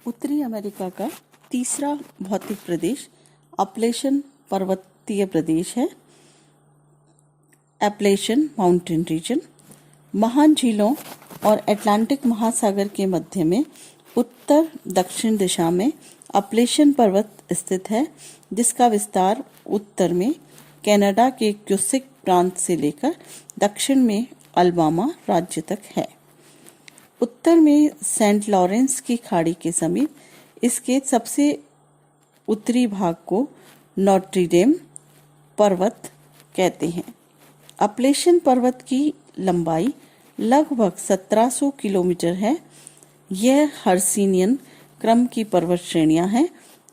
उत्तरी अमेरिका का तीसरा भौतिक प्रदेश अपलेशन पर्वतीय प्रदेश है। एप्लेशन माउंटेन रीजन महान झीलों और अटलांटिक महासागर के मध्य में उत्तर दक्षिण दिशा में अपलेशन पर्वत स्थित है, जिसका विस्तार उत्तर में कनाडा के क्यूबेक प्रांत से लेकर दक्षिण में अलाबामा राज्य तक है। उत्तर में सेंट लॉरेंस की खाड़ी के समीप इसके सबसे उत्तरी भाग को नोट्रे डेम पर्वत कहते हैं। अपलेशन पर्वत की लंबाई लगभग 1700 किलोमीटर है। यह हर्सिनियन क्रम की पर्वत श्रेणियां हैं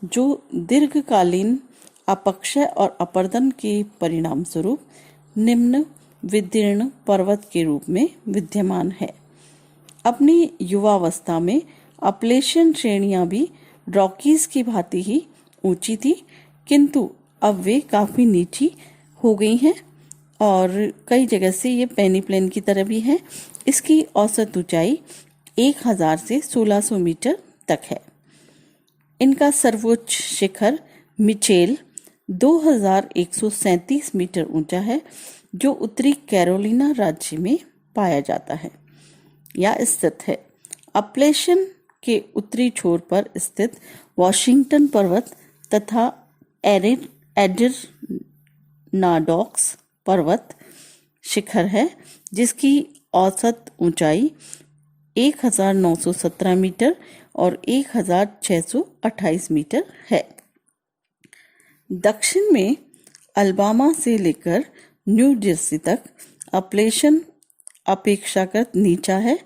जो दीर्घकालीन अपक्षय और अपर्दन के परिणाम स्वरूप निम्न विदीर्ण पर्वत के रूप में विद्यमान है। अपनी युवावस्था में अपलेशन श्रेणियां भी रॉकीज की भांति ही ऊंची थी, किंतु अब वे काफी नीची हो गई हैं और कई जगह से ये पेनीप्लेन की तरह भी है। इसकी औसत ऊंचाई 1000 से 1600 मीटर तक है। इनका सर्वोच्च शिखर मिचेल 2137 मीटर ऊंचा है, जो उत्तरी कैरोलिना राज्य में पाया जाता है या स्थित है। अपलेशन के उत्तरी छोर पर स्थित वॉशिंगटन पर्वत तथा एडिरनाडॉक्स पर्वत शिखर है, जिसकी औसत ऊंचाई 1917 मीटर और 1628 मीटर है। दक्षिण में अलाबामा से लेकर न्यू जर्सी तक अपलेशन अपेक्षाकृत नीचा है,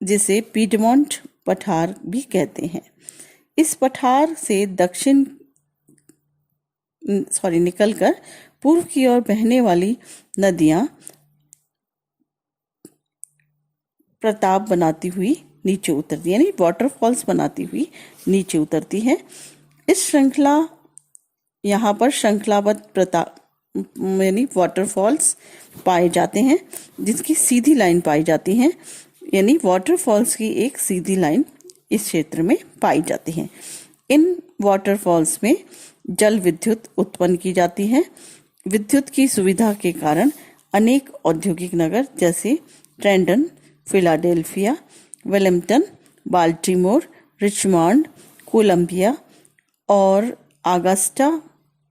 जिसे पीडमोंट पठार भी कहते हैं। इस पठार से निकलकर पूर्व की ओर बहने वाली नदियां प्रताप बनाती हुई नीचे उतरती, यानी वाटरफॉल्स बनाती हुई नीचे उतरती है। इस श्रृंखला यहाँ पर श्रृंखलाबद्ध प्रताप यानी वाटरफॉल्स पाए जाते हैं, जिसकी सीधी लाइन पाई जाती है, यानी वाटरफॉल्स की एक सीधी लाइन इस क्षेत्र में पाई जाती है। इन वाटरफॉल्स में जल विद्युत उत्पन्न की जाती है। विद्युत की सुविधा के कारण अनेक औद्योगिक नगर जैसे Trenton, Philadelphia, Wellington, Baltimore, Richmond, Columbia और ऑगस्टा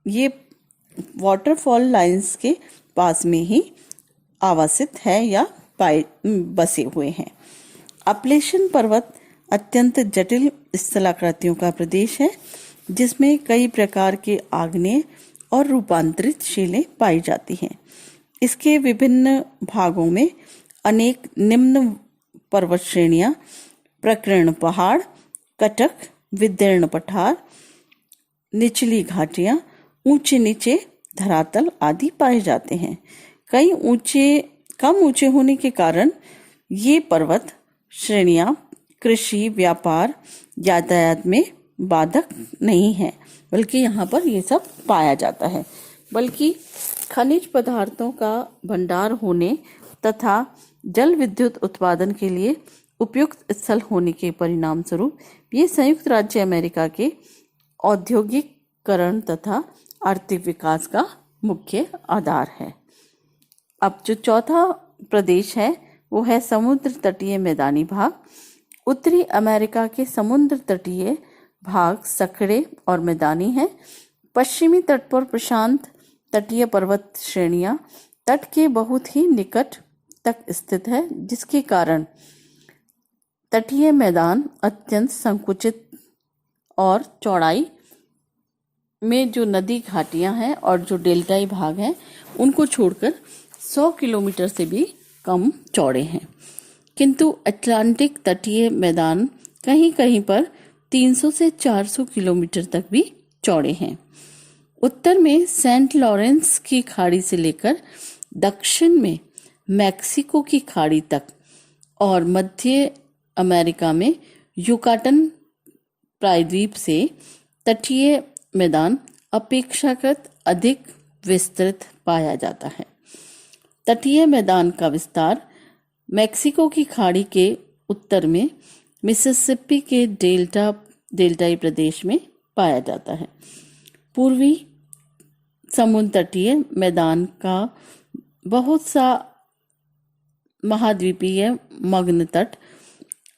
ये वाटरफॉल लाइंस के पास में ही आवासित है या बसे हुए हैं। अपलेशन पर्वत अत्यंत जटिल स्थलाकृतियों का प्रदेश है, जिसमें कई प्रकार के आग्नेय और रूपांतरित शिलें पाई जाती हैं। इसके विभिन्न भागों में अनेक निम्न पर्वत श्रेणियां, प्रकीर्ण पहाड़, कटक, विदीर्ण पठार, निचली घाटियां, ऊंचे नीचे धरातल आदि पाए जाते हैं। कम ऊंचे होने के कारण ये पर्वत श्रेणियां कृषि, व्यापार, यातायात में बाधक नहीं है, बल्कि यहाँ पर ये सब पाया जाता है। बल्कि खनिज पदार्थों का भंडार होने तथा जल विद्युत उत्पादन के लिए उपयुक्त स्थल होने के परिणाम स्वरूप ये संयुक्त राज्य अमेरिका के औद्योगिकरण तथा आर्थिक विकास का मुख्य आधार है। अब जो चौथा प्रदेश है वो है समुद्र तटीय मैदानी भाग। उत्तरी अमेरिका के समुद्र तटीय भाग सखड़े और मैदानी है। पश्चिमी तट पर प्रशांत तटीय पर्वत श्रेणियां तट के बहुत ही निकट तक स्थित है, जिसके कारण तटीय मैदान अत्यंत संकुचित और चौड़ाई में जो नदी घाटियां हैं और जो डेल्टाई भाग हैं उनको छोड़कर 100 किलोमीटर से भी कम चौड़े हैं। किंतु अटलांटिक तटीय मैदान कहीं कहीं पर 300 से 400 किलोमीटर तक भी चौड़े हैं। उत्तर में सेंट लॉरेंस की खाड़ी से लेकर दक्षिण में मैक्सिको की खाड़ी तक और मध्य अमेरिका में युकाटन प्रायद्वीप से तटीय मैदान अपेक्षाकृत अधिक विस्तृत पाया जाता है। तटीय मैदान का विस्तार मेक्सिको की खाड़ी के उत्तर में मिसिसिपी के डेल्टाई प्रदेश में पाया जाता है। पूर्वी समुद्र तटीय मैदान का बहुत सा महाद्वीपीय मग्न तट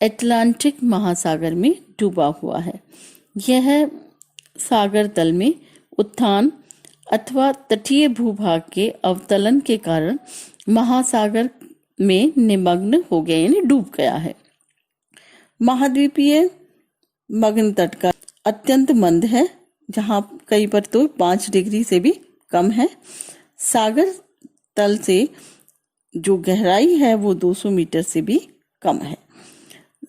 अटलांटिक महासागर में डूबा हुआ है। यह सागर तल में उत्थान अथवा तटीय भूभाग के अवतलन के कारण महासागर में निमग्न हो गया यानी डूब गया है। महाद्वीपीय मग्न तट का अत्यंत मंद है, जहाँ कहीं पर तो 5 डिग्री से भी कम है। सागर तल से जो गहराई है वो 200 मीटर से भी कम है।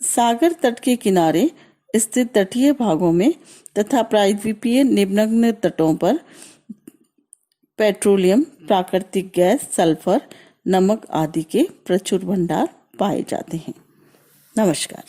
सागर तट के किनारे स्थित तटीय भागों में तथा प्रायद्वीपीय निम्न तटों पर पेट्रोलियम, प्राकृतिक गैस, सल्फर, नमक आदि के प्रचुर भंडार पाए जाते हैं। नमस्कार।